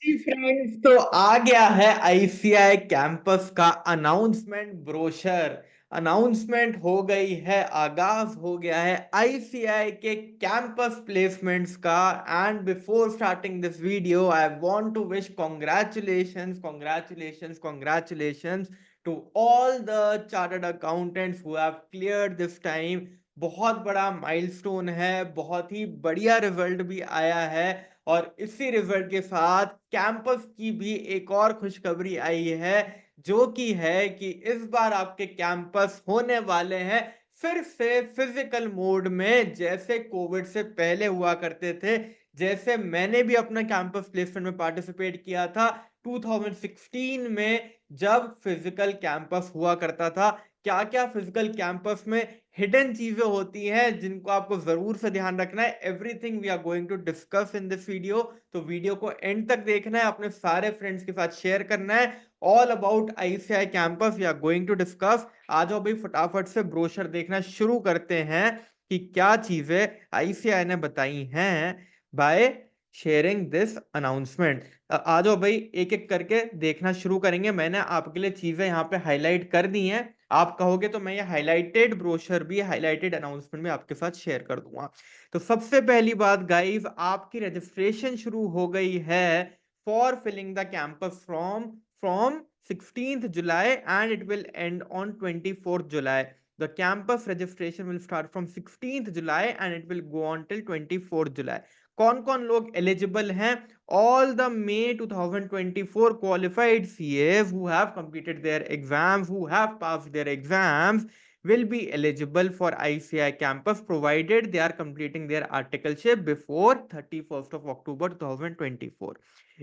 जी friends, तो आ गया है आईसीआई कैंपस का अनाउंसमेंट ब्रोशर। अनाउंसमेंट हो गई है, आगाज हो गया है आईसीआई के कैंपस प्लेसमेंट्स का। And before starting this video I want to wish congratulations congratulations congratulations to all the chartered accountants who have cleared this time. बहुत बड़ा माइलस्टोन है, बहुत ही बढ़िया रिजल्ट भी आया है। और इसी रिजल्ट के साथ कैंपस की भी एक और खुशखबरी आई है, जो कि है कि इस बार आपके कैंपस होने वाले हैं फिर से फिजिकल मोड में, जैसे कोविड से पहले हुआ करते थे। जैसे मैंने भी अपना कैंपस प्लेसमेंट में पार्टिसिपेट किया था 2016 में, जब फिजिकल कैंपस हुआ करता था। क्या क्या फिजिकल कैंपस में हिडन चीजें होती हैं जिनको आपको जरूर से ध्यान रखना है, everything we are going to discuss in this video. तो वीडियो को एंड तक देखना है, अपने सारे फ्रेंड्स के साथ शेयर करना है। All about ICI campus we are going to discuss. आ जाओ भाई, फटाफट से ब्रोशर देखना शुरू करते हैं कि क्या चीजें आईसीआई ने बताई हैं बाय शेयरिंग दिस अनाउंसमेंट। आ जाओ भाई, एक एक करके देखना शुरू करेंगे। मैंने आपके लिए चीजें यहाँ पे हाईलाइट कर दी हैं। आप कहोगे तो मैं ये हाईलाइटेड ब्रोशर भी, हाईलाइटेड अनाउंसमेंट भी आपके साथ शेयर कर दूंगा। तो सबसे पहली बात गाइस, आपकी रजिस्ट्रेशन शुरू हो गई है for filling the campus from from 16th July and it will end on 24th July. The campus registration will start from 16th July and it will go on till 24th July. कौन कौन लोग eligible हैं? All the May 2024 qualified CAs who have completed their exams, who have passed their exams, will be eligible for ICI campus provided they are completing their articleship before 31st of October 2024.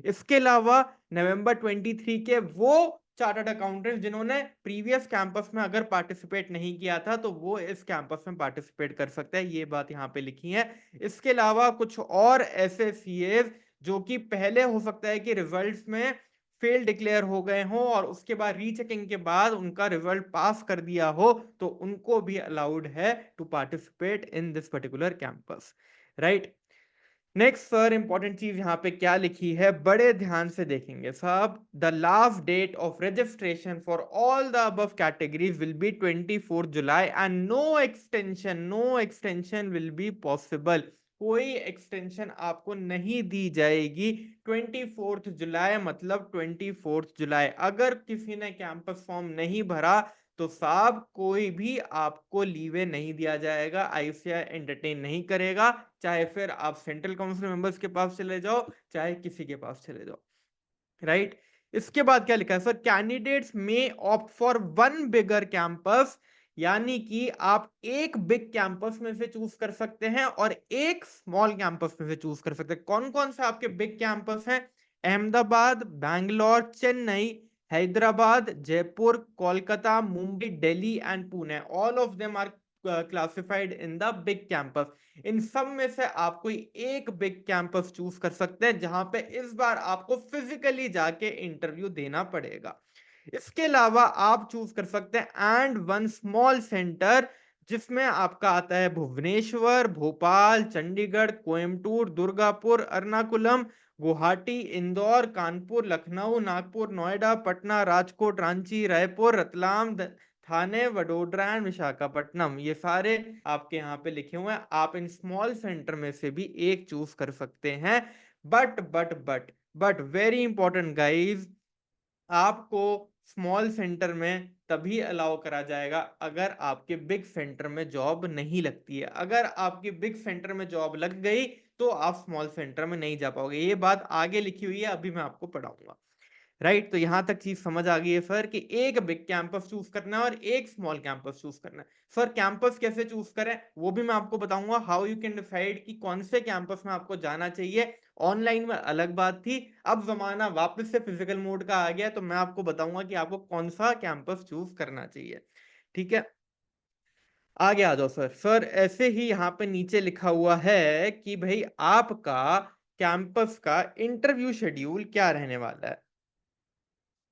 इसके अलावा नवंबर 23 के वो chartered accountant जिन्होंने previous campus में अगर participate नहीं किया था, तो वो इस कैंपस में पार्टिसिपेट कर सकते हैं। ये बात यहाँ पे लिखी है। इसके अलावा कुछ और ऐसे सीएस जो कि पहले हो सकता है कि रिजल्ट्स में फेल डिक्लेयर हो गए हों और उसके बाद रीचेकिंग के बाद उनका रिजल्ट पास कर दिया हो, तो उनको भी अलाउड है to participate in this particular campus, right. Next sir, important चीज यहाँ पे क्या लिखी है, बड़े ध्यान से देखेंगे साहब। The last date of registration for all the above categories will be 24 July and no extension will be possible. कोई एक्सटेंशन आपको नहीं दी जाएगी। 24 जुलाई मतलब 24 जुलाई। अगर किसी ने कैंपस फॉर्म नहीं भरा तो साहब कोई भी आपको लीवे नहीं दिया जाएगा, आईसीआई एंटरटेन नहीं करेगा। चाहे फिर आप सेंट्रल काउंसिल मेंबर्स के पास चले जाओ, चाहे किसी के पास चले जाओ, राइट। इसके बाद क्या लिखा है सर, कैंडिडेट्स में opt for one bigger campus, यानी कि आप एक बिग कैंपस में से चूज कर सकते हैं और एक स्मॉल कैंपस में से चूज कर सकते हैं। कौन कौन से आपके बिग कैंपस हैं? Ahmedabad, Bangalore, Chennai, Hyderabad, Jaipur, Kolkata, Mumbai, Delhi and Pune. All of them are classified in the big campus. इन सब में से आप कोई एक बिग कैंपस चूज कर सकते हैं, जहां पे इस बार आपको फिजिकली जाके इंटरव्यू देना पड़ेगा। इसके अलावा आप चूज कर सकते हैं एंड वन स्मॉल सेंटर, जिसमें आपका आता है भुवनेश्वर, भोपाल, चंडीगढ़, कोयम्बटूर, दुर्गापुर, एर्नाकुलम, गुवाहाटी, इंदौर, कानपुर, लखनऊ, नागपुर, नोएडा, पटना, राजकोट, रांची, रायपुर, रतलाम, थाने, वडोदरा एंड विशाखापट्टनम। ये सारे आपके यहाँ पे लिखे हुए हैं। आप इन स्मॉल सेंटर में से भी एक चूज कर सकते हैं। बट वेरी इंपॉर्टेंट गाइज, आपको स्मॉल सेंटर में तभी अलाउ करा जाएगा अगर आपके बिग सेंटर में जॉब नहीं लगती है। अगर आपकी बिग सेंटर में जॉब लग गई तो आप स्मॉल सेंटर में नहीं जा पाओगे। ये बात आगे लिखी हुई है, अभी मैं आपको पढ़ाऊंगा, राइट। तो यहां तक चीज समझ आ गई है सर कि एक बिग कैंपस चूज करना है और एक स्मॉल कैंपस चूज करना है। सर कैंपस कैसे चूज करें वो भी मैं आपको बताऊंगा, हाउ यू कैन डिसाइड कि कौन से कैंपस में आपको जाना चाहिए। ऑनलाइन में अलग बात थी, अब जमाना वापस से फिजिकल मोड का आ गया, तो मैं आपको बताऊंगा कि आपको कौन सा कैंपस चूज करना चाहिए, ठीक है। आगे आ जाओ सर। सर ऐसे ही यहाँ पे नीचे लिखा हुआ है कि भाई आपका कैंपस का इंटरव्यू शेड्यूल क्या रहने वाला है।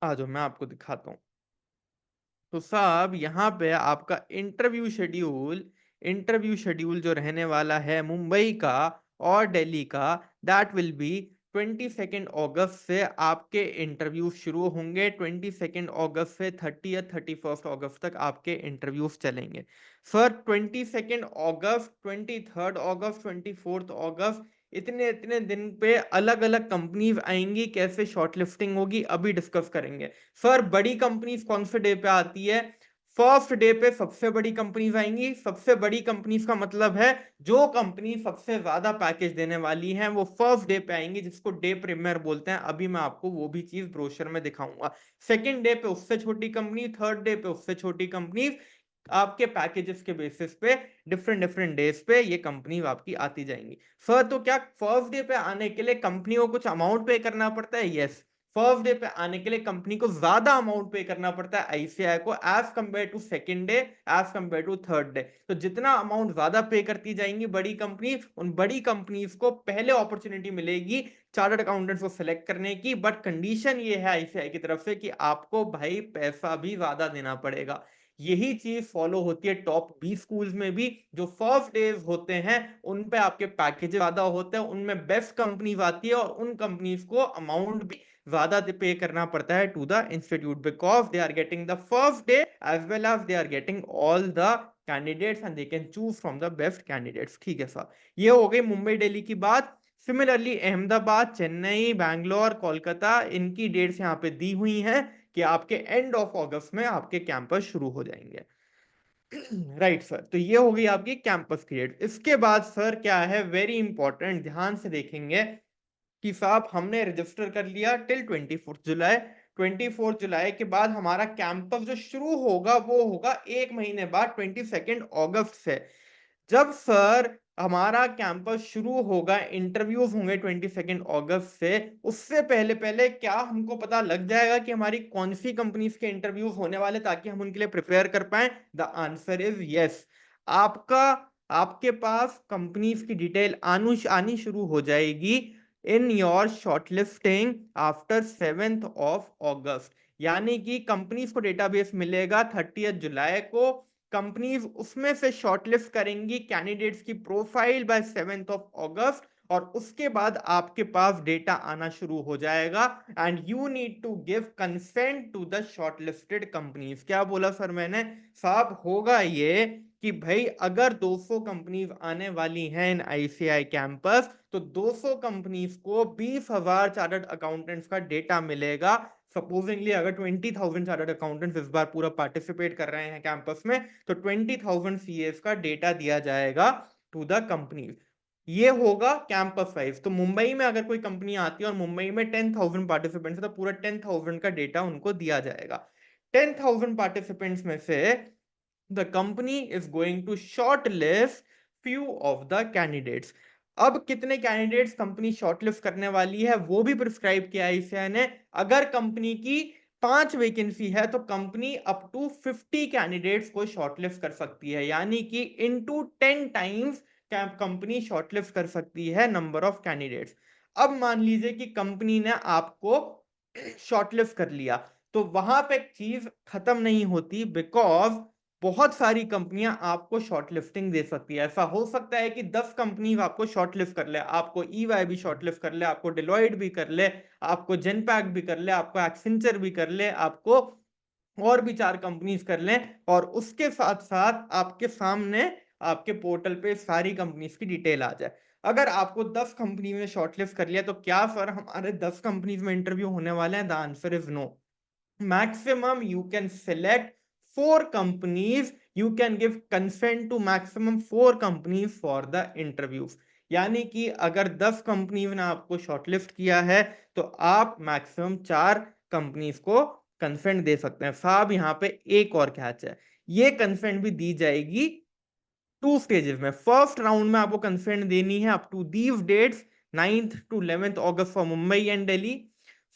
आ जाओ मैं आपको दिखाता हूँ। तो साहब यहाँ पे आपका इंटरव्यू शेड्यूल जो रहने वाला है मुंबई का और दिल्ली का, दैट विल बी 22 अगस्त से आपके इंटरव्यू शुरू होंगे। 22 अगस्त से 30 या 31 अगस्त तक आपके इंटरव्यूज चलेंगे। सर 22 अगस्त, 23 अगस्त, 24 अगस्त, इतने इतने दिन पे अलग अलग कंपनीज आएंगी, कैसे शॉर्टलिस्टिंग होगी अभी डिस्कस करेंगे। सर बड़ी कंपनीज कौन से डे पे आती है? फर्स्ट डे पे सबसे बड़ी कंपनीज आएंगी। सबसे बड़ी कंपनीज का मतलब है जो कंपनी सबसे ज्यादा पैकेज देने वाली है वो फर्स्ट डे पे आएंगी, जिसको डे प्रीमियर बोलते हैं। अभी मैं आपको वो भी चीज ब्रोशर में दिखाऊंगा। सेकंड डे पे उससे छोटी कंपनी, थर्ड डे पे उससे छोटी कंपनी, आपके पैकेजेस के बेसिस पे डिफरेंट डिफरेंट डेज पे ये कंपनी आपकी आती जाएंगी। सर तो क्या फर्स्ट डे पे आने के लिए कंपनी को कुछ अमाउंट पे करना पड़ता है? यस, फर्स्ट डे पे आने के लिए कंपनी को ज्यादा अमाउंट पे करना पड़ता है आईसीआई को, as compare to second day, as compare to third day. तो जितना अमाउंट ज्यादा पे करती जाएंगी बड़ी कंपनी, उन बड़ी कंपनीज को पहले अपॉर्चुनिटी मिलेगी चार्टर्ड अकाउंटेंट्स को सिलेक्ट करने की। बट कंडीशन ये है आईसीआई की तरफ से कि आपको भाई पैसा भी ज्यादा देना पड़ेगा। यही चीज फॉलो होती है टॉप 20 स्कूल्स में भी। जो फर्स्ट डेज होते हैं उन पे आपके पैकेज ज्यादा होते हैं, उनमें बेस्ट कंपनीज आती है और उन कंपनीज को अमाउंट भी ज्यादा पे करना पड़ता है to the institute, because they are getting the first day as well as they are getting all the candidates and they can choose from the best candidates. ठीक है सर, ये हो गई मुंबई दिल्ली की बात। सिमिलरली अहमदाबाद, चेन्नई, बैंगलोर, कोलकाता, इनकी डेट्स यहाँ पे दी हुई हैं कि आपके एंड ऑफ अगस्त में आपके कैंपस शुरू हो जाएंगे। राइट सर, तो ये हो गई आपकी कैंपस की डेट। इसके बाद सर क्या है, वेरी इंपॉर्टेंट, ध्यान से देखेंगे कि साहब हमने रजिस्टर कर लिया टिल 24 जुलाई। 24 जुलाई के बाद हमारा कैंपस जो शुरू होगा वो होगा एक महीने बाद, 22 अगस्त से। जब सर हमारा कैंपस शुरू होगा, इंटरव्यूज होंगे 22 अगस्त से, उससे पहले पहले क्या हमको पता लग जाएगा कि हमारी कौन सी कंपनीज के इंटरव्यूज होने वाले, ताकि हम उनके लिए प्रिपेयर कर पाए? The answer is yes. आपका आपके पास कंपनीज की डिटेल आनी शुरू हो जाएगी इन योर शॉर्टलिस्टिंग आफ्टर 7 अगस्त। यानी कि कंपनीज को डेटाबेस मिलेगा 30 जुलाई को। कंपनीज उसमें से शॉर्टलिस्ट करेंगी कैंडिडेट्स की प्रोफाइल बाय 7 अगस्त, और उसके बाद आपके पास डेटा आना शुरू हो जाएगा and you need to give consent to the shortlisted companies. क्या बोला सर मैंने? साहब होगा ये कि भाई अगर 200 कंपनीज आने वाली हैं इन आईसीआई कैंपस, तो 200 कंपनीज को 20,000 चार्टर्ड अकाउंटेंट्स का डेटा मिलेगा। सपोजिंगली अगर 20,000 चार्टर्ड अकाउंटेंट्स इस बार पूरा पार्टिसिपेट कर रहे हैं कैंपस में, तो 20,000 सीएस का डेटा दिया जाएगा टू द कंपनी। ये होगा कैंपस वाइज। तो मुंबई में अगर कोई कंपनी आती है और मुंबई में 10,000 पार्टिसिपेंट्स है, तो पूरा 10,000 का डेटा उनको दिया जाएगा। 10,000 पार्टिसिपेंट्स में से the company is going to shortlist few of the candidates। अब कितने कैंडिडेट्स कंपनी शॉर्टलिस्ट करने वाली है वो भी प्रिस्क्राइब किया है ICAI ने। अगर कंपनी की 5 वैकेंसी है तो कंपनी अप टू 50 कैंडिडेट्स को शॉर्टलिस्ट कर सकती है, यानी कि इनटू 10 टाइम्स कंपनी शॉर्टलिस्ट कर सकती है नंबर ऑफ कैंडिडेट्स। अब मान लीजिए कि कंपनी ने आपको शॉर्टलिस्ट कर लिया, तो वहां पे चीज खत्म नहीं होती, बिकॉज बहुत सारी कंपनियां आपको शॉर्टलिस्टिंग दे सकती है। ऐसा हो सकता है कि 10 कंपनी आपको शॉर्टलिस्ट कर ले, आपको ईवाई भी शॉर्टलिस्ट कर ले, आपको डिलॉयट भी कर ले, आपको जेनपैक भी कर ले, आपको एक्सेंचर भी कर ले, आपको और भी 4 कंपनीज कर लें, और उसके साथ साथ आपके सामने आपके पोर्टल पे सारी कंपनीज की डिटेल आ जाए। अगर आपको 10 कंपनी में शॉर्टलिस्ट कर लिया, तो क्या सर हमारे 10 कंपनीज में इंटरव्यू होने वाले हैं? The answer is no. maximum you can select 4 companies, you can give consent to maximum 4 companies for the interviews। यानी कि अगर 10 कंपनी ने आपको शॉर्टलिस्ट किया है तो आप मैक्सिमम 4 कंपनीज को कंसेंट दे सकते हैं। साहब यहाँ पे एक और कैच है, ये कंसेंट भी दी जाएगी 2 स्टेजेस में। फर्स्ट राउंड में आपको कंसेंट देनी है up to these dates 9th to 11th August for Mumbai and Delhi,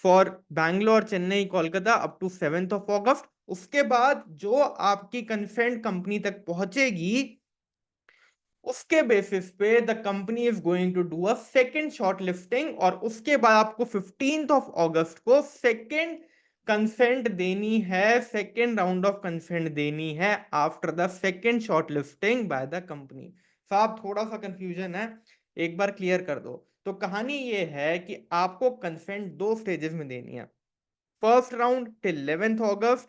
for Bangalore, Chennai, Kolkata up to 7th August. उसके बाद जो आपकी कंसेंट कंपनी तक पहुंचेगी, उसके बेसिस पे the company is going to do a second short listing, और उसके बाद आपको 15th अगस्त को सेकेंड कंसेंट देनी है, सेकेंड राउंड ऑफ कंसेंट देनी है after the second short listing bye the company. साहब थोड़ा सा कंफ्यूजन है, एक बार क्लियर कर दो। तो कहानी ये है कि आपको कंसेंट 2 स्टेजेस में देनी है। First round till 11th August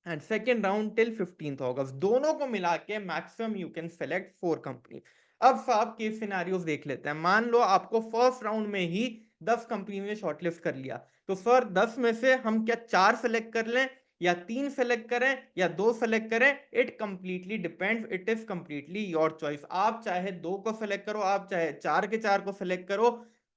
and second round till 15th अगस्त, दोनों को मिला के maximum you can select 4 company. अब साहब केस सिनारियोस देख लेते हैं। मान लो आपको फर्स्ट राउंड में ही 10 कंपनी ने शॉर्टलिस्ट कर लिया, तो सर 10 में से हम क्या 4 सेलेक्ट कर लें या 3 सेलेक्ट करें या 2 सेलेक्ट करें? It completely depends, it is completely your choice. आप चाहे 2 को सेलेक्ट करो, आप चाहे 4 के 4 को सेलेक्ट करो।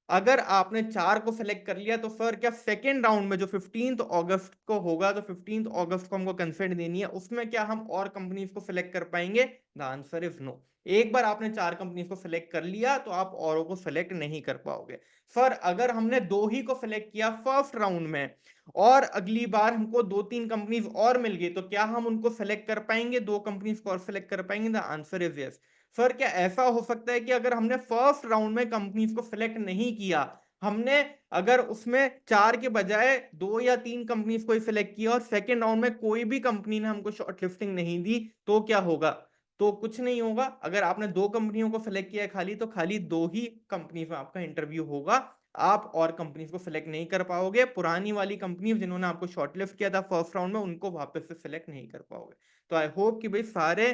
अगर आपने 4 को सेलेक्ट कर लिया तो सर क्या सेकेंड राउंड में जो 15th अगस्त को होगा, तो 15th अगस्त को हमको कंसेंट देनी है, उसमें क्या हम और कंपनीज को सिलेक्ट कर पाएंगे? The answer is no. एक बार आपने 4 कंपनीज को सिलेक्ट कर लिया तो आप औरों को सिलेक्ट नहीं कर पाओगे। सर अगर हमने 2 ही को सिलेक्ट किया फर्स्ट राउंड में और अगली बार हमको 2-3 कंपनीज और मिल गई, तो क्या हम उनको सेलेक्ट कर पाएंगे, 2 कंपनीज को और सेलेक्ट कर पाएंगे? The answer is yes. Sir क्या ऐसा हो सकता है कि अगर हमने फर्स्ट राउंड में कंपनीज को सिलेक्ट नहीं किया, हमने अगर उसमें 4 के बजाय 2 या 3 कंपनीज को ही सिलेक्ट किया और सेकेंड राउंड में कोई भी कंपनी ने हमको शॉर्टलिस्टिंग नहीं दी, तो क्या होगा? तो कुछ नहीं होगा। अगर आपने 2 कंपनियों को सिलेक्ट किया खाली, तो खाली 2 ही कंपनी में आपका इंटरव्यू होगा, आप और कंपनीज को सिलेक्ट नहीं कर पाओगे। पुरानी वाली कंपनी जिन्होंने आपको शॉर्टलिस्ट किया था फर्स्ट राउंड में, उनको वापस से सिलेक्ट नहीं कर पाओगे। तो आई होप कि भाई सारे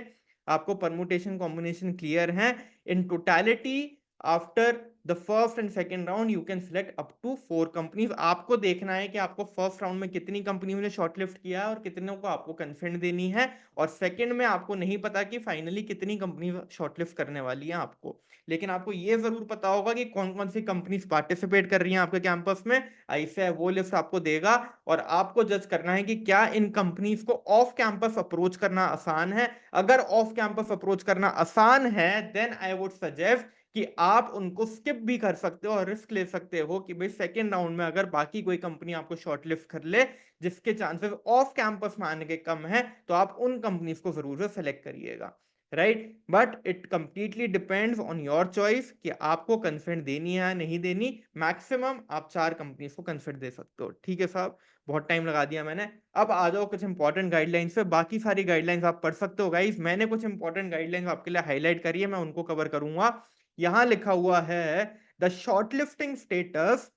आपको परमुटेशन कॉम्बिनेशन क्लियर हैं। In totality after the first and second round you can select up to 4 companies. आपको देखना है कि आपको फर्स्ट राउंड में कितनी कंपनियों ने शॉर्टलिस्ट किया है और कितनों को आपको कंसेंट देनी है, और सेकंड में आपको नहीं पता कि फाइनली कितनी कंपनी शॉर्टलिस्ट करने वाली है आपको। लेकिन आपको यह जरूर पता होगा कि कौन कौन सी कंपनीज पार्टिसिपेट कर रही हैं आपके कैंपस में। ऐसे वो लिस्ट आपको देगा और आपको जज करना है कि क्या इन कंपनीज को ऑफ कैंपस अप्रोच करना आसान है। अगर ऑफ कैंपस अप्रोच करना आसान है, देन आई वुड सजेस्ट कि आप उनको स्किप भी कर सकते हो और रिस्क ले सकते हो कि भाई सेकेंड राउंड में अगर बाकी कोई कंपनी आपको शॉर्टलिस्ट कर ले जिसके चांसेस ऑफ कैंपस में आने के कम है, तो आप उन कंपनीज को जरूर सेलेक्ट करिएगा। Right, but it completely depends on your choice कि आपको कंसेंट देनी है या नहीं देनी। मैक्सिमम आप 4 कंपनीज को कंसेंट दे सकते हो। ठीक है साहब, बहुत टाइम लगा दिया मैंने। अब आ जाओ कुछ इंपॉर्टेंट गाइडलाइंस पे। बाकी सारी गाइडलाइंस आप पढ़ सकते हो गाइस, मैंने कुछ इंपॉर्टेंट गाइडलाइंस आपके लिए हाईलाइट करी है, मैं उनको कवर करूंगा। यहां लिखा हुआ है the shortlisting status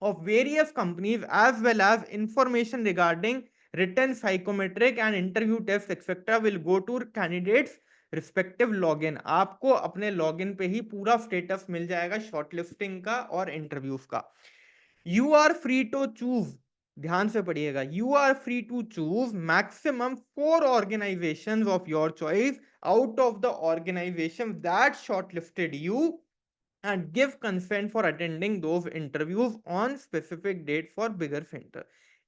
of various companies as well as information regarding written psychometric and interview tests etc will go to candidates respective login. आपको अपने लॉगिन पे ही पूरा स्टेटस मिल जाएगा शॉर्टलिस्टिंग का और इंटरव्यूज का। You are free to choose, ध्यान से पढ़िएगा, you are free to choose maximum 4 organisations of your choice out of the organisation that shortlisted you and give consent for attending those interviews on specific date for bigger center.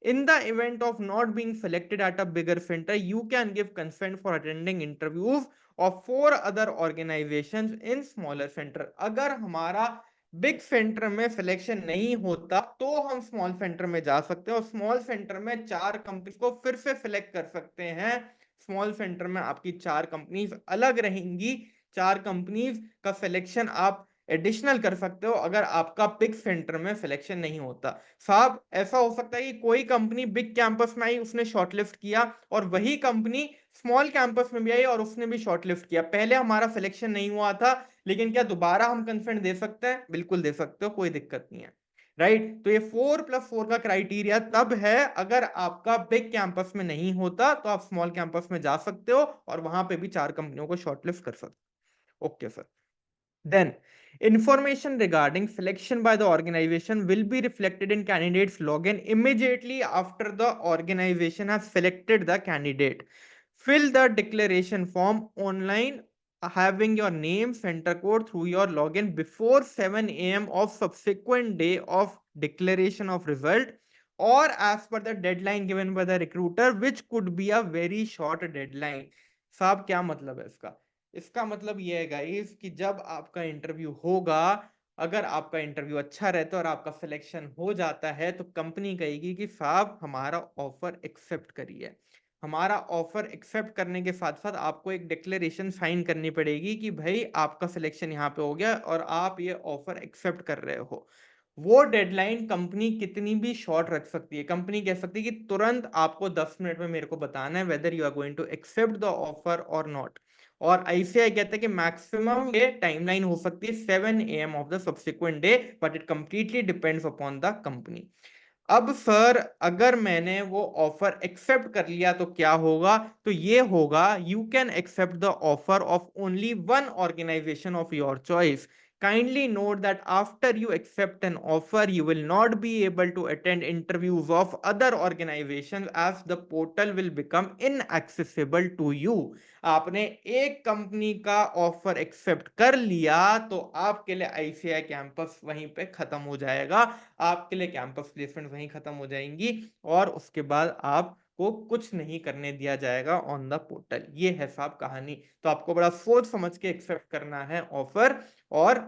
In the event of not being selected at a bigger center, you can give consent for attending interviews of 4 other organizations in smaller center. अगर हमारा big centre में selection नहीं होता तो हम small centre में जा सकते हैं और स्मॉल सेंटर में 4 कंपनी को फिर से सिलेक्ट कर सकते हैं। स्मॉल सेंटर में आपकी 4 कंपनीज अलग रहेंगी, 4 कंपनीज का सिलेक्शन आप एडिशनल कर सकते हो अगर आपका बिग सेंटर में सिलेक्शन नहीं होता। साहब ऐसा हो सकता है कि कोई कंपनी बिग कैंपस में आई, उसने शॉर्टलिस्ट किया, और वही कंपनी स्मॉल कैंपस में भी आई और उसने भी शॉर्टलिस्ट किया। पहले हमारा सिलेक्शन नहीं हुआ था, लेकिन क्या दोबारा हम कंसेंट दे सकते हैं? बिल्कुल दे सकते हो, कोई दिक्कत नहीं है। राइट, तो ये 4+4 का क्राइटेरिया तब है अगर आपका बिग कैंपस में नहीं होता, तो आप स्मॉल कैंपस में जा सकते हो और वहां पे भी 4 कंपनियों को शॉर्टलिस्ट कर सकते हो। Okay sir. Then, information regarding selection by the organization will be reflected in candidate's login immediately after the organization has selected the candidate. Fill the declaration form online having your name, center code through your login before 7 a.m. of subsequent day of declaration of result or as per the deadline given by the recruiter, which could be a very short deadline. साहब क्या मतलब है इसका? इसका मतलब ये है guys कि जब आपका इंटरव्यू होगा, अगर आपका इंटरव्यू अच्छा रहता है और आपका सिलेक्शन हो जाता है, तो कंपनी कहेगी कि साहब हमारा ऑफर एक्सेप्ट करिए। हमारा ऑफर एक्सेप्ट करने के साथ साथ आपको एक डिक्लेरेशन साइन करनी पड़ेगी कि भाई आपका सिलेक्शन यहाँ पे हो गया और आप ये ऑफर एक्सेप्ट कर रहे हो। वो डेडलाइन कंपनी कितनी भी शॉर्ट रख सकती है। कंपनी कह सकती है कि तुरंत आपको 10 मिनट में मेरे को बताना है whether you are going to accept the offer और नॉट। और आईसीआई कहते हैं कि मैक्सिमम ये टाइमलाइन हो सकती है 7 AM of the subsequent day, but it completely depends upon the company. अब सर अगर मैंने वो ऑफर एक्सेप्ट कर लिया तो क्या होगा? तो ये होगा, you can accept the offer of only one organisation of your choice. Kindly note that after you accept an offer, you will not be able to attend interviews of other organizations as the portal will become inaccessible to you. आपने एक company का offer accept कर लिया तो आपके लिए ICI campus वहीं पे खत्म हो जाएगा, आपके लिए कैंपस प्लेसमेंट वहीं खत्म हो जाएंगी और उसके बाद आपको कुछ नहीं करने दिया जाएगा ऑन द पोर्टल। ये है साहब कहानी। तो आपको बड़ा सोच समझ के एक्सेप्ट करना है ऑफर और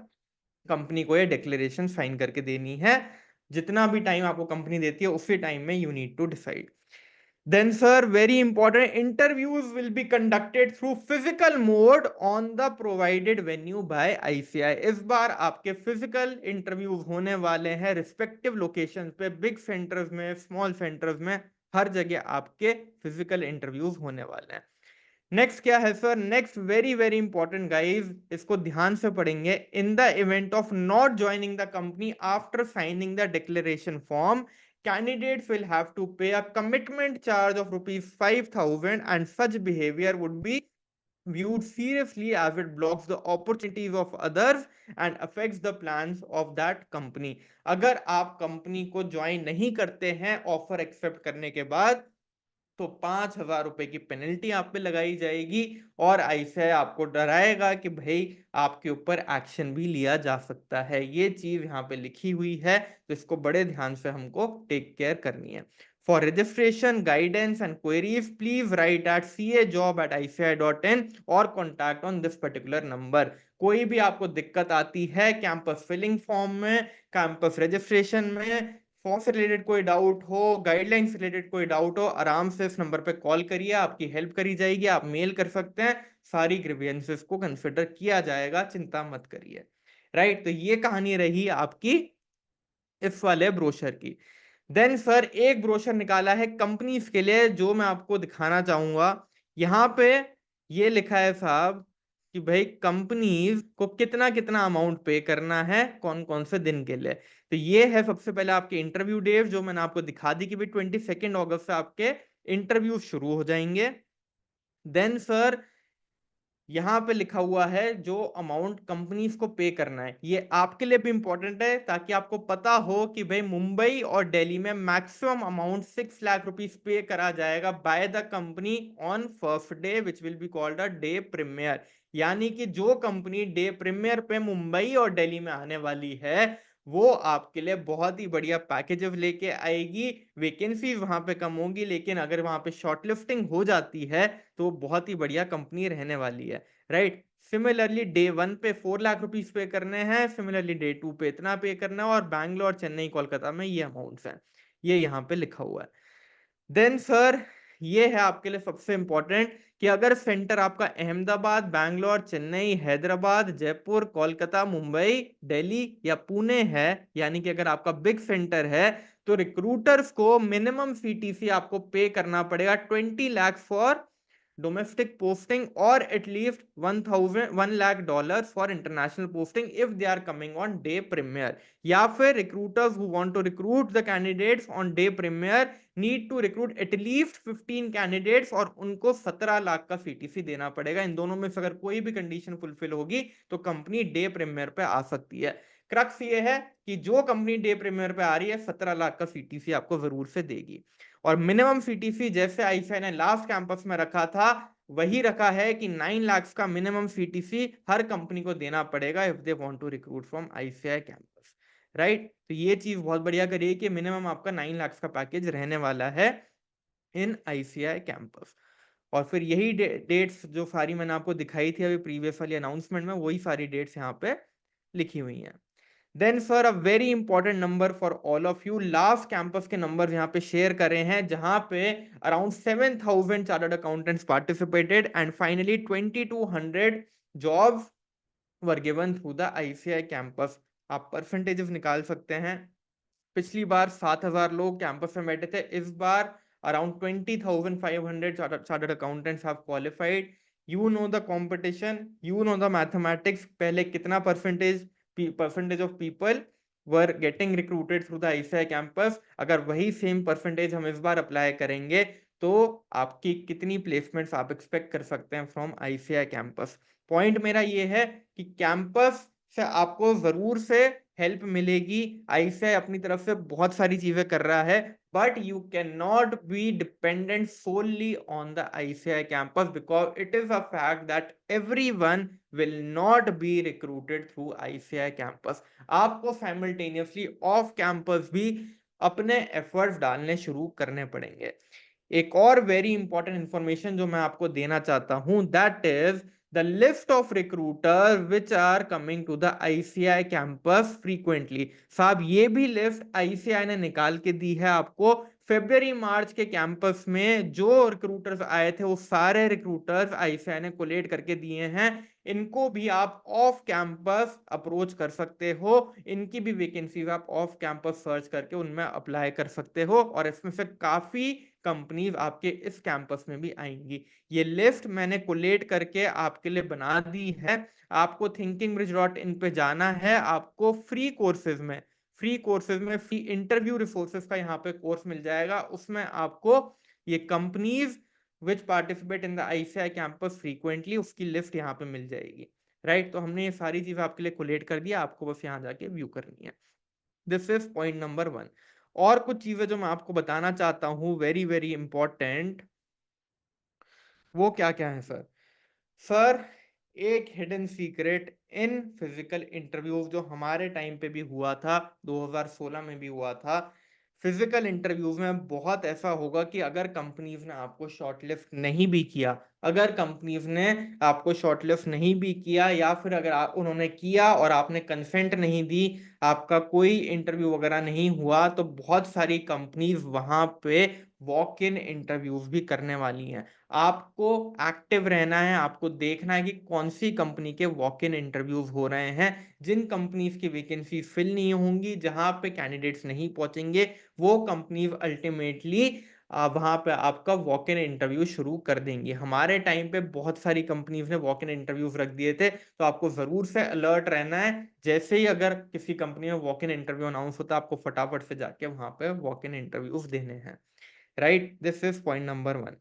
कंपनी को ये डिक्लेरेशन साइन करके देनी है। जितना भी टाइम आपको कंपनी देती है उसी टाइम में you need to decide. Then, sir, very important, interviews will be conducted through physical mode on the provided venue by ICI. इस बार आपके फिजिकल इंटरव्यूज होने वाले हैं रिस्पेक्टिव लोकेशन पे, बिग सेंटर्स में, स्मॉल सेंटर्स में, हर जगह आपके फिजिकल इंटरव्यूज होने वाले हैं। नेक्स्ट क्या है sir? Next very very important guys, इसको ध्यान से पढ़ेंगे। In the event of not joining the company after signing the declaration form, candidates will have to pay a commitment charge of rupees 5,000 and such behavior would be viewed seriously as it blocks the opportunities of others and affects the plans of that company. अगर आप company को join नहीं करते हैं offer accept करने के बाद तो 5,000 रुपए की पेनल्टी आप पे लगाई जाएगी और ऐसे आपको डराएगा कि भाई आपके ऊपर एक्शन भी लिया जा सकता है। ये चीज यहाँ पे लिखी हुई है तो इसको बड़े ध्यान से हमको टेक केयर करनी है। For registration guidance and queries please write at cajob@ici.in और contact on this particular number. कोई भी आपको दिक्कत आती है कैंपस फिलिंग फॉर्म में, कैंपस रजिस्ट्रेशन में, फॉर्म से रिलेटेड कोई डाउट हो, गाइडलाइन से रिलेटेड कोई डाउट हो, आराम से इस नंबर पे कॉल करिए, आपकी हेल्प करी जाएगी। आप मेल कर सकते हैं, सारी ग्रीवियंसेस को कंसिडर किया जाएगा, चिंता मत करिए। राइट, तो ये कहानी रही आपकी इस वाले ब्रोशर की। देन सर एक ब्रोशर निकाला है कंपनीज के लिए जो मैं आपको दिखाना चाहूंगा। यहाँ पे ये लिखा है साहब कि भाई कंपनीज को कितना कितना अमाउंट पे करना है कौन कौन से दिन के लिए। तो ये है सबसे पहले आपके इंटरव्यू डेट जो मैंने आपको दिखा दी कि भाई 22 अगस्त से आपके इंटरव्यू शुरू हो जाएंगे। देन सर यहाँ पे लिखा हुआ है जो अमाउंट कंपनीज को पे करना है, ये आपके लिए भी इंपॉर्टेंट है ताकि आपको पता हो कि भाई मुंबई और दिल्ली में maximum amount 6 lakh rupees pay करा जाएगा by the company on first day which will be called a day premier. यानी कि जो कंपनी डे प्रीमियर पे मुंबई और दिल्ली में आने वाली है वो आपके लिए बहुत ही बढ़िया पैकेजेस लेके आएगी। वैकेंसी वहां पे कम होगी लेकिन अगर वहां पे शॉर्टलिस्टिंग हो जाती है तो बहुत ही बढ़िया कंपनी रहने वाली है। राइट, सिमिलरली डे 1 पे 4 लाख रुपीस पे करने हैं, सिमिलरली डे 2 पे इतना पे करना है और बैंगलोर, चेन्नई, कोलकाता में ये अमाउंट्स हैं, ये यहाँ पे लिखा हुआ है। देन सर ये है आपके लिए सबसे इंपॉर्टेंट कि अगर सेंटर आपका अहमदाबाद, बैंगलोर, चेन्नई, हैदराबाद, जयपुर, कोलकाता, मुंबई, दिल्ली या पुणे है, यानी कि अगर आपका बिग सेंटर है तो रिक्रूटर्स को मिनिमम सीटीसी आपको पे करना पड़ेगा 20 lakh for domestic posting or at least 1 lakh dollars for international posting if they are coming on day premiere। या फिर recruiters who want to recruit the candidates on day premiere need to recruit at least 15 candidates और उनको 17 लाख का CTC देना पड़ेगा। इन दोनों में से अगर कोई भी कंडीशन फुलफिल होगी तो कंपनी डे प्रीमियर पे आ सकती है। क्रक्स ये है कि जो कंपनी डे प्रीमियर पे आ रही है 17 लाख का सीटीसी आपको जरूर से देगी। और मिनिमम सीटीसी जैसे आईसीआई ने लास्ट कैंपस में रखा था वही रखा है कि 9 लाख का मिनिमम सीटीसी हर कंपनी को देना पड़ेगा if they want to recruit from ICI campus. Right, तो ये चीज बहुत बढ़िया करिए कि मिनिमम आपका 9 लाख का पैकेज रहने वाला है इन आईसीआई कैंपस। और फिर यही डेट्स जो सारी मैंने आपको दिखाई थी अभी प्रीवियस वाली अनाउंसमेंट में, वही सारी डेट्स यहाँ पे लिखी हुई हैं। Then sir a very important number for all of you, last campus के नंबर यहाँ पे शेयर करे हैं जहां पे around 7,000 chartered accountants participated and finally 2,200 jobs were given through the ICI campus. आप परसेंटेजेस निकाल सकते हैं। पिछली बार 7,000 लोग कैंपस में बैठे थे, इस बार around 20,500 chartered accountants have qualified. You know the competition, you know the mathematics, पहले कितना percentage of people were getting recruited through the ICI campus, अगर वही सेम परसेंटेज हम इस बार अप्लाई करेंगे तो आपकी कितनी प्लेसमेंट्स आप एक्सपेक्ट कर सकते हैं फ्रॉम आईसीआई कैंपस। पॉइंट मेरा ये है कि कैंपस से आपको जरूर से हेल्प मिलेगी, आईसीआई अपनी तरफ से बहुत सारी चीजें कर रहा है, but you cannot be dependent solely on the ICI campus because it is a fact that everyone will not be recruited through ICI campus. आपको simultaneously off campus भी अपने efforts डालने शुरू करने पड़ेंगे। एक और वेरी इंपॉर्टेंट इंफॉर्मेशन जो मैं आपको देना चाहता हूं, that is the list of recruiter which are coming to the ICI campus frequently. साहब ये भी लिस्ट आईसीआई ने निकाल के दी है आपको। फेब्रुवरी मार्च के कैंपस में जो रिक्रूटर्स आए थे वो सारे रिक्रूटर्स आईसीआई ने कोलेट करके दिए हैं। इनको भी आप ऑफ कैंपस अप्रोच कर सकते हो, इनकी भी वैकेंसीज आप ऑफ कैंपस सर्च करके उनमें अप्लाई कर सकते हो, और इसमें से काफी कंपनीज आपके इस कैंपस में भी आएंगी। ये लिस्ट मैंने कोलेट करके आपके लिए बना दी है। आपको thinkingbridge.in पे जाना है, आपको फ्री इंटरव्यू रिसोर्सेज का यहाँ पे कोर्स मिल जाएगा। उसमें आपको ये companies which participate in the ICI campus frequently उसकी लिस्ट यहाँ पे मिल जाएगी। राइट, तो हमने ये सारी चीजें आपके लिए कोलेट कर दिया, आपको बस यहाँ जाके व्यू करनी है। This is point number 1। और कुछ चीजें जो मैं आपको बताना चाहता हूं वेरी वेरी इंपॉर्टेंट, वो क्या क्या है सर। सर, एक hidden secret in physical interviews जो हमारे टाइम पे भी हुआ था, 2016 में भी हुआ था, फिजिकल इंटरव्यूज में बहुत ऐसा होगा कि अगर कंपनीज ने आपको शॉर्टलिस्ट नहीं भी किया, अगर कंपनीज ने आपको शॉर्टलिस्ट नहीं भी किया, या फिर अगर उन्होंने किया और आपने कंसेंट नहीं दी, आपका कोई इंटरव्यू वगैरह नहीं हुआ, तो बहुत सारी कंपनीज वहां पे वॉक इन इंटरव्यूज भी करने वाली हैं। आपको एक्टिव रहना है, आपको देखना है कि कौन सी कंपनी के वॉक इन इंटरव्यूज हो रहे हैं। जिन कंपनीज की वैकेंसी फिल नहीं होंगी, जहां पे कैंडिडेट्स नहीं पहुंचेंगे, वो कंपनीज अल्टीमेटली वहां पे आपका वॉक इन इंटरव्यू शुरू कर देंगी। हमारे टाइम पे बहुत सारी कंपनीज ने वॉक इन इंटरव्यूज रख दिए थे, तो आपको जरूर से अलर्ट रहना है। जैसे ही अगर किसी कंपनी में वॉक इन इंटरव्यू अनाउंस होता है, आपको फटाफट से जाके वहां पे वॉक इन इंटरव्यूज देने हैं। Right, this is point number 1।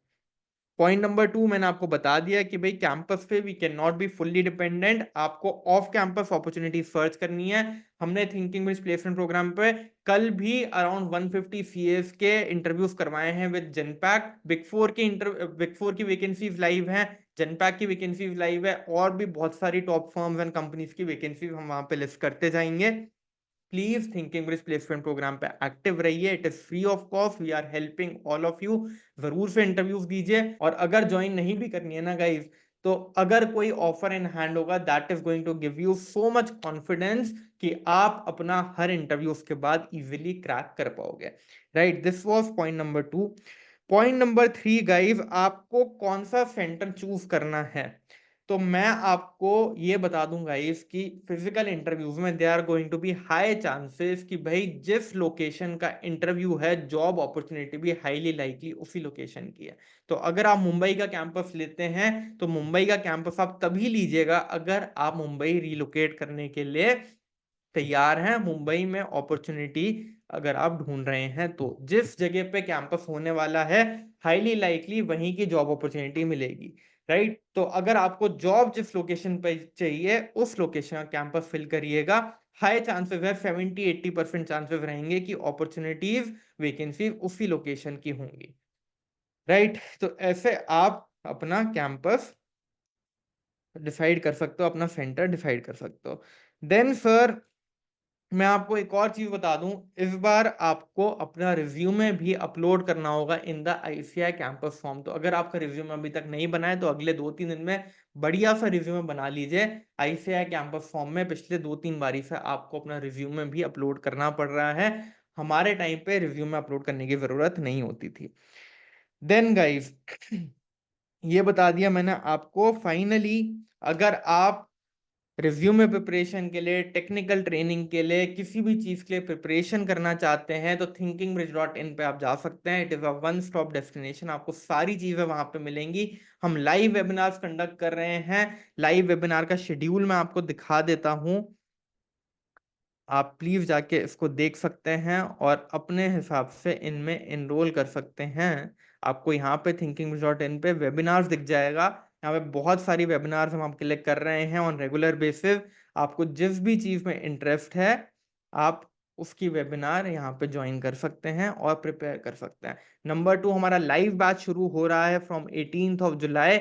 Point number 2 मैंने आपको बता दिया कि भाई कैंपस पे we can not be fully dependent, आपको ऑफ कैंपस अपॉर्चुनिटी सर्च करनी है। हमने थिंकिंग ब्रिज प्लेसमेंट प्रोग्राम पे कल भी अराउंड 150 सीएस के इंटरव्यूज करवाए हैं विद जनपैक। बिग फोर की वैकेंसीज लाइव हैं, जनपैक की वैकेंसीज लाइव है, और भी बहुत सारी टॉप फर्म्स एंड कंपनीज की वैकेंसीज हम वहां पे लिस्ट करते जाएंगे। Please thinking bridge placement program पे एक्टिव रहिए, it is free of cost, we are helping all of you. जरूर से इंटरव्यूज दीजिए, और अगर ज्वाइन नहीं भी करनी है ना गाइज, तो अगर कोई ऑफर इन हैंड होगा, that is going to give you so much confidence कि आप अपना हर इंटरव्यू के बाद इजीली क्रैक कर पाओगे। Right, this was point number 2। Point number 3 guys, आपको कौन सा सेंटर चूज करना है, तो मैं आपको ये बता दूंगा इस कि फिजिकल इंटरव्यूज में they are going to be high chances कि भाई जिस लोकेशन का इंटरव्यू है, जॉब अपॉर्चुनिटी भी हाईली लाइकली उसी लोकेशन की है। तो अगर आप मुंबई का कैंपस लेते हैं, तो मुंबई का कैंपस आप तभी लीजिएगा अगर आप मुंबई रिलोकेट करने के लिए तैयार हैं, मुंबई में अपॉर्चुनिटी अगर आप ढूंढ रहे हैं, तो जिस जगह पे कैंपस होने वाला है, हाईली लाइकली वहीं की जॉब अपॉर्चुनिटी मिलेगी। राइट, तो अगर आपको जॉब जिस लोकेशन पे चाहिए, उस लोकेशन का कैंपस फिल करिएगा। हाई चांसेस है, 70-80% चांसेस रहेंगे कि अपॉर्चुनिटीज वैकेंसी उसी लोकेशन की होंगी। राइट, तो ऐसे आप अपना कैंपस डिसाइड कर सकते हो, अपना सेंटर डिसाइड कर सकते हो। देन सर, मैं आपको एक और चीज बता दूं, इस बार आपको अपना रिज्यूमे भी अपलोड करना होगा in the ICI campus form. तो अगर आपका रिज्यूमे अभी तक नहीं बना है, तो अगले 2-3 दिन में बढ़िया सा रिज्यूमे बना लीजिए। आईसीआई कैंपस फॉर्म में पिछले 2-3 बारी से आपको अपना रिज्यूमे भी अपलोड करना पड़ रहा है, हमारे टाइम पे रिज्यूमे अपलोड करने की जरूरत नहीं होती थी। देन गाइस, ये बता दिया मैंने आपको। फाइनली, अगर आप रिज्यूमे प्रिपरेशन के लिए, टेक्निकल ट्रेनिंग के लिए, किसी भी चीज के लिए प्रिपरेशन करना चाहते हैं तो thinkingbridge.in पे आप जा सकते हैं। It is a one stop destination, आपको सारी चीजें वहां पे मिलेंगी। हम लाइव वेबिनार्स कंडक्ट कर रहे हैं। लाइव वेबिनार का शेड्यूल मैं आपको दिखा देता हूँ, आप प्लीज जाके इसको देख सकते हैं और अपने हिसाब से इनमें एनरोल कर सकते हैं। आपको यहाँ पे thinkingbridge.in पे वेबिनार्स दिख जाएगा। यहाँ पे बहुत सारी वेबिनार्स हम आपके लिए कर रहे हैं ऑन रेगुलर बेसिस। आपको जिस भी चीज में इंटरेस्ट है, आप उसकी वेबिनार यहाँ पे ज्वाइन कर सकते हैं और प्रिपेयर कर सकते हैं। नंबर 2, हमारा लाइव बैच शुरू हो रहा है from 18th of July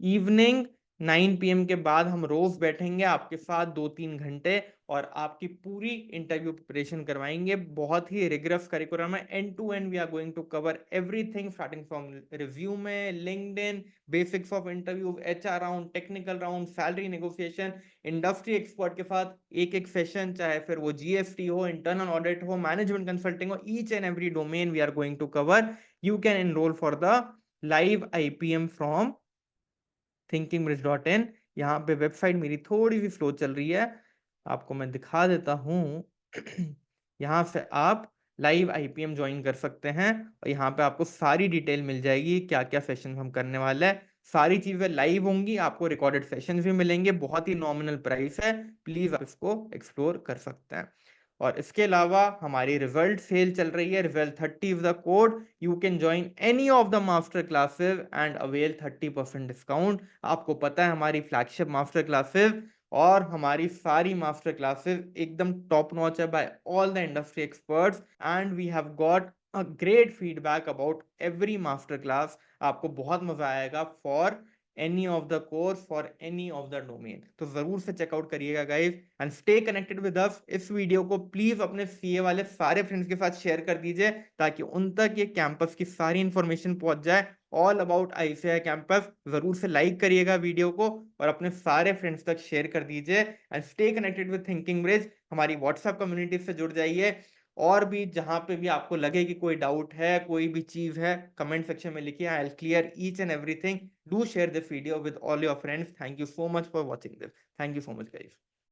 evening 9 PM के बाद। हम रोज बैठेंगे आपके साथ 2-3 घंटे और आपकी पूरी इंटरव्यू प्रिपरेशन करवाएंगे। बहुत ही रिगरस करिकुलम है, end to end we are going to cover everything starting from resume, LinkedIn, basics of interview, HR round, technical round, salary negotiation, industry expert के साथ एक एक सेशन, चाहे फिर वो GST हो, इंटरनल ऑडिट हो, मैनेजमेंट कंसल्टिंग हो, each and every domain we are going to cover. You can enrol for the live IPM फ्रॉम thinkingbridge.in। यहाँ पे वेबसाइट मेरी थोड़ी सी स्लो चल रही है, आपको मैं दिखा देता हूँ। यहाँ से आप लाइव IPM ज्वाइन कर सकते हैं और यहाँ पे आपको सारी डिटेल मिल जाएगी, क्या क्या सेशन हम करने वाले हैं। सारी चीजें लाइव होंगी, आपको रिकॉर्डेड सेशन भी मिलेंगे, बहुत ही नॉमिनल प्राइस है, प्लीज आप इसको एक्सप्लोर कर सकते हैं। और इसके अलावा हमारी रिजल्ट सेल चल रही है, result 30 is the code. You can join any of the master classes and avail 30% discount. आपको पता है हमारी फ्लैगशिप मास्टर क्लासेस और हमारी सारी मास्टर क्लासेस एकदम टॉप नॉच है by all the industry experts, and we have got a great feedback about every master class. आपको बहुत मजा आएगा for any of the course, for any of the domain. तो जरूर से चेकआउट करिएगा guys, and stay connected with us. इस video को प्लीज अपने CA वाले सारे फ्रेंड्स के साथ शेयर कर दीजिए ताकि उन तक ये कैंपस की सारी इंफॉर्मेशन पहुंच जाए, ऑल अबाउट ICI कैंपस। जरूर से लाइक करिएगा वीडियो को और अपने सारे फ्रेंड्स तक शेयर कर दीजिए, and stay connected with thinking bridge. हमारी व्हाट्सएप कम्युनिटी से जुड़ जाइए, और भी जहां पे भी आपको लगे कि कोई डाउट है, कोई भी चीज है, कमेंट सेक्शन में लिखिए, I will clear each and everything. Do share this video with all your friends. Thank you so much for watching this. Thank you so much guys.